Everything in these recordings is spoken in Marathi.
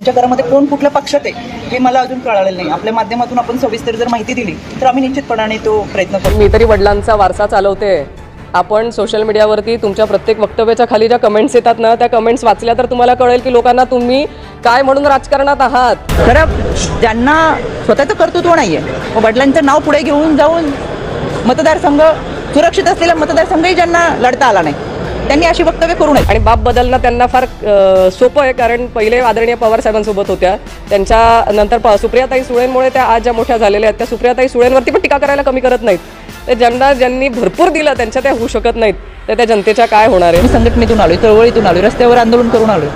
आमच्या घरामध्ये कोण कुठल्या पक्षात आहे हे मला अजून कळालेलं नाही। आपल्या माध्यमातून आपण सविस्तर जर माहिती दिली तर आम्ही निश्चितपणाने तो प्रयत्न करू। मी तरी वडिलांचा वारसा चालवते। आपण सोशल मीडियावरती तुमच्या प्रत्येक वक्तव्याच्या खाली ज्या कमेंट्स येतात ना, त्या कमेंट्स वाचल्या तर तुम्हाला कळेल की लोकांना तुम्ही काय म्हणून राजकारणात आहात। खरं ज्यांना स्वतःचं कर्तृत्व नाहीये, वडिलांचं नाव पुढे घेऊन जाऊन मतदारसंघ सुरक्षित असलेला मतदारसंघही ज्यांना लढता आला नाही, त्यांनी अशी वक्तव्य करू नये। आणि बाप बदलणं त्यांना फार सोपं आहे, कारण पहिले आदरणीय पवार साहेबांसोबत होत्या, त्यांच्या नंतर सुप्रियाताई सुळेंमुळे त्या आज ज्या मोठ्या झालेल्या आहेत, त्या सुप्रियाताई सुळेंवरती पण टीका करायला कमी करत नाहीत। ते ज्यांनी भरपूर दिलं त्यांच्या त्या होऊ शकत नाहीत, तर त्या जनतेच्या काय होणार आहे। मी संघटनेतून आलोय, चळवळीतून आलोय, रस्त्यावर आंदोलन करून आलोय,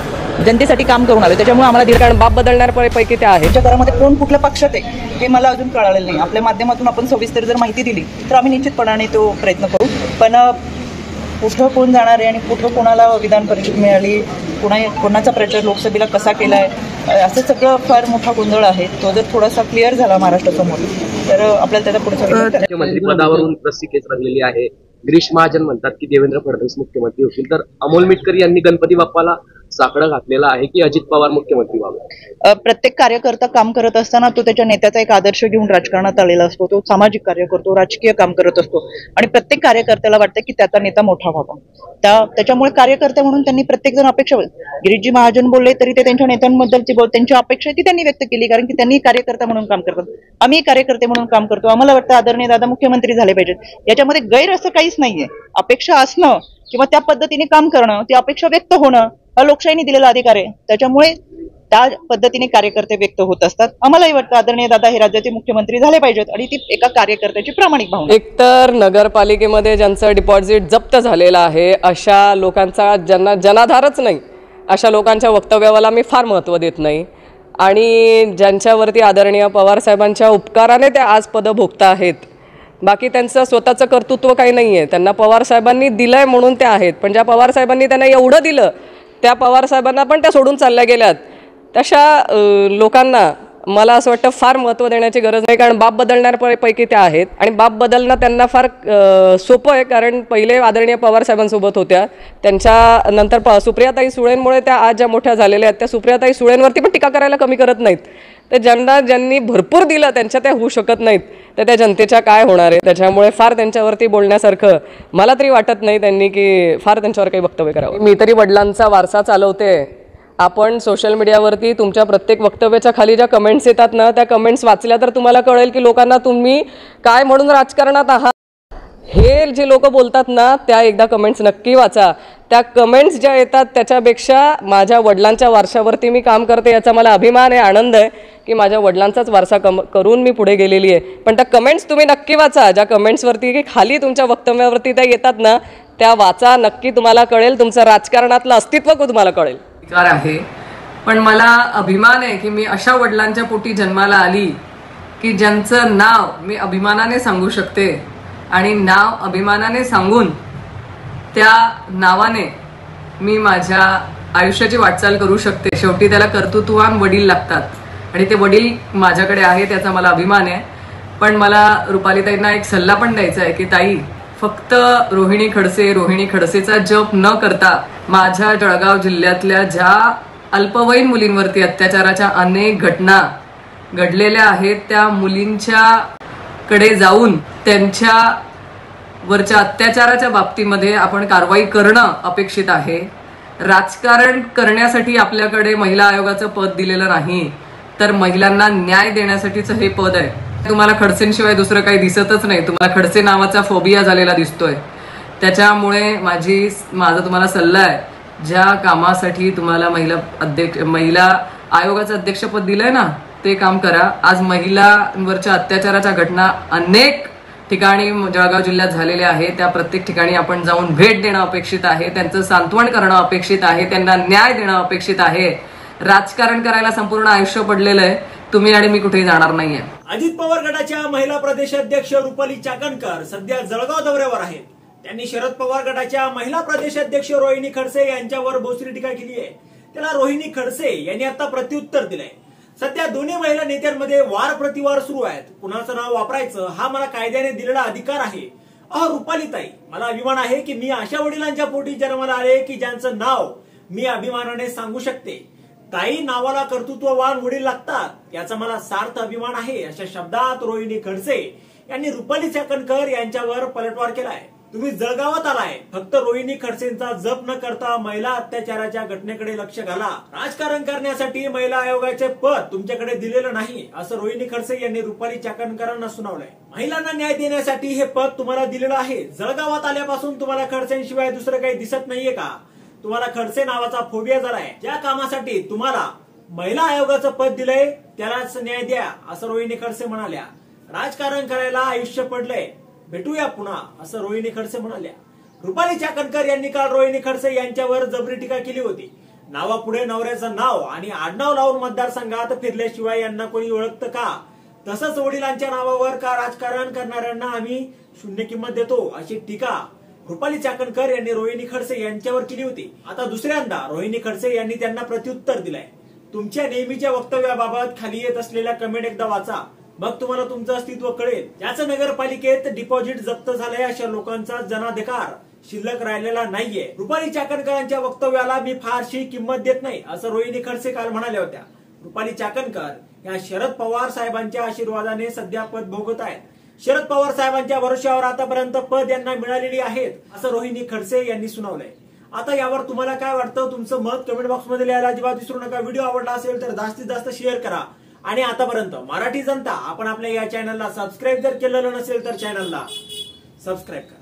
जनतेसाठी काम करून आलोय, त्याच्यामुळे आम्हाला दिलं। कारण बाप बदलणाऱ्यापैकी त्या आहेत। आमच्या घरामध्ये कोण कुठल्या पक्षात आहे हे मला अजून कळालेलं नाही। आपल्या माध्यमातून आपण सविस्तर जर माहिती दिली तर आम्ही निश्चितपणाने तो प्रयत्न करू। पण कुठं कोण जाणार आहे आणि कुठं कोणाला विधान परिषद मिळाली, कोणाचा प्रचार लोकसभेला कसा केलाय, असं सगळं फार मोठा गोंधळ आहे। तो जर थोडासा क्लिअर झाला महाराष्ट्रासमोर तर आपल्याला त्याचा पुढचा मंत्रिपदावरून रस्सीखेच रंगलेली आहे। गिरीश महाजन म्हणतात की देवेंद्र फडणवीस मुख्यमंत्री होतील, तर अमोल मिटकर यांनी गणपती बाप्पाला साकडं घातलेलं आहे की अजित पवार मुख्यमंत्री व्हावे। प्रत्येक कार्यकर्ता काम करत असताना तो त्याच्या नेत्याचा एक आदर्श घेऊन राजकारणात आलेला असतो, तो सामाजिक कार्य करतो, राजकीय काम करत असतो आणि प्रत्येक कार्यकर्त्याला वाटतं की त्याचा नेता मोठा व्हावा। त्याच्यामुळे कार्यकर्ते म्हणून त्यांनी प्रत्येक जण अपेक्षा, गिरीशजी महाजन बोलले तरी ते त्यांच्या नेत्यांबद्दलची त्यांची अपेक्षा ती त्यांनी व्यक्त केली, कारण की त्यांनी कार्यकर्ता म्हणून काम करतात, आम्ही कार्यकर्ते म्हणून काम करतो। आम्हाला वाटतं आदरणीय दादा मुख्यमंत्री झाले पाहिजेत, याच्यामध्ये गैर असं काहीच नाहीये। अपेक्षा असणं किंवा त्या पद्धतीने काम करणं, ती अपेक्षा व्यक्त होणं हा लोकशाहीने दिलेला अधिकार आहे, त्याच्यामुळे त्या पद्धतीने कार्यकर्ते व्यक्त होत असतात। आम्हालाही वाटतं आदरणीय दादा हे राज्याचे मुख्यमंत्री झाले पाहिजेत आणि ती एका कार्यकर्त्याची प्रामाणिक भावना। एकतर नगरपालिकेमध्ये ज्यांचं डिपॉझिट जप्त झालेलं आहे अशा लोकांचा, ज्यांना जनाधारच नाही, अशा लोकांच्या वक्तव्याला मी फार महत्त्व देत नाही। आणि ज्यांच्यावरती आदरणीय पवार साहेबांच्या उपकाराने ते आज पद भोगत आहेत, बाकी त्यांचं स्वतःचं कर्तृत्व काही नाही आहे, त्यांना पवार साहेबांनी दिलंय म्हणून ते आहेत। पण ज्या पवार साहेबांनी त्यांना एवढं दिलं त्या पवार साहेबांना पण त्या सोडून चालल्या गेल्यात, तशा लोकांना मला असं वाटतं फार महत्त्व देण्याची गरज नाही, कारण बाप बदलणाऱ्यापैकी त्या आहेत। आणि बाप बदलणं त्यांना फार सोपं आहे, कारण पहिले आदरणीय पवार साहेबांसोबत होत्या, त्यांच्या नंतर सुप्रियाताई सुळेंमुळे त्या आज ज्या मोठ्या झालेल्या आहेत, त्या सुप्रियाताई सुळेंवरती पण टीका करायला कमी करत नाहीत। ते ज्यांनी भरपूर दिलं त्यांच्या त्या होऊ शकत नाहीत, तर त्या जनतेच्या काय होणार आहे। त्याच्यामुळे फार त्यांच्यावरती बोलण्यासारखं मला तरी वाटत नाही त्यांनी की फार त्यांच्यावर काही वक्तव्य करावं। मी तरी वडिलांचा वारसा चालवते। आपण सोशल मीडियावरती तुमच्या प्रत्येक वक्तव्याच्या खाली ज्या कमेंट्स येतात ना, त्या कमेंट्स वाचल्या तर तुम्हाला कळेल की लोकांना तुम्ही काय म्हणून राजकारणात आहात। हे जे लोक बोलतात ना, त्या एकदा कमेंट्स नक्की वाचा। त्या कमेंट्स ज्या येतात त्याच्यापेक्षा माझ्या वडिलांच्या वारशावरती मी काम करते याचा मला अभिमान आहे, आनंद आहे की माझ्या वडिलांचाच वारसा करून मी पुढे गेलेली आहे। पण त्या कमेंट्स तुम्ही नक्की वाचा, ज्या कमेंट्सवरती की खाली तुमच्या वक्तव्यावरती त्या येतात ना, त्या वाचा, नक्की तुम्हाला कळेल, तुमचं राजकारणातलं अस्तित्व तुम्हाला कळेल। आहे पण मला अभिमान आहे की मी अशा वडिलांच्या पोटी जन्माला आली की ज्यांचं नाव मी अभिमानाने सांगू शकते आणि नाव अभिमानाने सांगून त्या नावाने मी माझ्या आयुष्याची वाटचाल करू शकते। शेवटी त्याला कर्तृत्ववान वडील लागतात आणि ते वडील माझ्याकडे आहे, त्याचा मला अभिमान आहे। पण मला रुपालीताईंना एक सल्ला पण द्यायचा आहे की ताई, फक्त रोहिणी खडसेचा जप न करता माझ्या जळगाव जिल्ह्यातल्या ज्या अल्पवयीन मुलींवरती अत्याचाराच्या अनेक घटना घडलेल्या आहेत, त्या मुलींच्या कडे जाऊन त्यांच्या वरच्या अत्याचाराच्या बाबतीमध्ये आपण कारवाई करणं अपेक्षित आहे। राजकारण करण्यासाठी आपल्याकडे महिला आयोगाचं पद दिलेलं नाही, तर महिलांना न्याय देण्यासाठीचं हे पद आहे। तुम्हाला खडसेंशिवाय दुसरं काही दिसतच नाही, तुम्हाला खडसे नावाचा फोबिया झालेला दिसतोय। त्याच्यामुळे माझा तुम्हाला सल्ला आहे, ज्या कामासाठी तुम्हाला महिला आयोगाचं अध्यक्षपद दिलंय ना, ते काम करा। आज महिलांवरच्या अत्याचाराच्या घटना अनेक ठिकाणी जळगाव जिल्ह्यात झालेल्या आहेत, त्या प्रत्येक ठिकाणी आपण जाऊन भेट देणं अपेक्षित आहे, त्यांचं सांत्वन करणं अपेक्षित आहे, त्यांना न्याय देणं अपेक्षित आहे। राजकारण करायला संपूर्ण आयुष्य पडलेलं आहे, तुम्ही आणि मी कुठेही जाणार नाहीये। अजित पवार गटाच्या महिला प्रदेशाध्यक्ष रुपाली चाकणकर सध्या जळगाव दौऱ्यावर आहेत। त्यांनी शरद पवार गटाच्या महिला प्रदेशाध्यक्ष रोहिणी खडसे यांच्यावर बोचरी टीका केली आहे। त्याला रोहिणी खडसे यांनी आता प्रत्युत्तर दिलंय। सध्या दोन्ही महिला नेत्यांमध्ये वार प्रतिवार सुरू आहेत, कुणाचं नाव वापरायचं हा मला कायद्याने दिलेला अधिकार आहे। रुपालीताई, मला अभिमान आहे की मी अशा वडिलांच्या पोटी जन्माला आले की ज्यांचं नाव मी अभिमानाने सांगू शकते। ताई नावाला कर्तृत्ववान वडील लागतात याचा मला सार्थ अभिमान आहे, अशा शब्दात रोहिणी खडसे यांनी रुपाली चाकणकर यांच्यावर पलटवार केलाय. तुम्ही जळगावात आलाय, फक्त रोहिणी खडसेंचा जप न करता महिला अत्याचाराच्या घटनेकडे लक्ष घाला. राजकारण करण्यासाठी महिला आयोगाचे पद तुमच्याकडे दिलेलं नाही, असं रोहिणी खडसे यांनी रुपाली चाकणकरांना सुनावलंय. महिलांना न्याय देण्यासाठी हे पद तुम्हाला दिलेलं आहे. जळगावात आल्यापासून तुम्हाला खडसेंशिवाय दुसरं काही दिसत नाहीये का? तुम्हाला खडसे नावाचा फोबिया झालाय. ज्या कामासाठी तुम्हाला महिला आयोगाचं पद दिलंय त्यालाच न्याय द्या, असं रोहिणी खडसे म्हणाल्या. राजकारण करायला आयुष्य पडलंय, भेटूया पुन्हा, असं रोहिणी खडसे म्हणाल्या. रुपाली चाकणकर यांनी काल रोहिणी खडसे यांच्यावर जबरी टीका केली होती. नावापुढे नवऱ्याचं नाव आणि आडनाव लावून मतदारसंघात फिरल्याशिवाय यांना कोणी ओळखतं का? तसंच वडिलांच्या नावावर का राजकारण करणाऱ्यांना आम्ही शून्य किंमत देतो, अशी टीका रुपाली चाकणकर यांनी रोहिणी खडसे यांच्यावर केली होती. आता दुसऱ्यांदा रोहिणी खडसे यांनी त्यांना प्रत्युत्तर दिलंय. तुमच्या नेहमीच्या वक्तव्याबाबत खाली येत असलेल्या कमेंट एकदा वाचा, मग तुम्हाला तुमचं अस्तित्व कळेल. ज्याचं नगरपालिकेत डिपॉझिट जप्त झालंय अशा लोकांचा जनाधिकार शिल्लक राहिलेला नाहीये. रुपाली चाकणकरांच्या वक्तव्याला मी फारशी किंमत देत नाही, असं रोहिणी खडसे काल म्हणाल्या होत्या. रुपाली चाकणकर या शरद पवार साहेबांच्या आशीर्वादाने सध्या पद भोगत आहेत. शरद पवार साहेबांच्या भरोश्यावर आतापर्यंत पद यांना मिळालेली आहेत, असं रोहिणी खडसे यांनी सुनावलंय. आता यावर तुम्हाला काय वाटतं? तुमचं मत कमेंट बॉक्समध्ये लिहायला अजिबात विसरू नका. व्हिडिओ आवडला असेल तर जास्तीत जास्त शेअर करा. आणि आतापर्यंत मराठी जनता आपण आपल्या या चॅनलला सबस्क्राईब जर केलेलं नसेल तर चॅनलला सबस्क्राईब करा.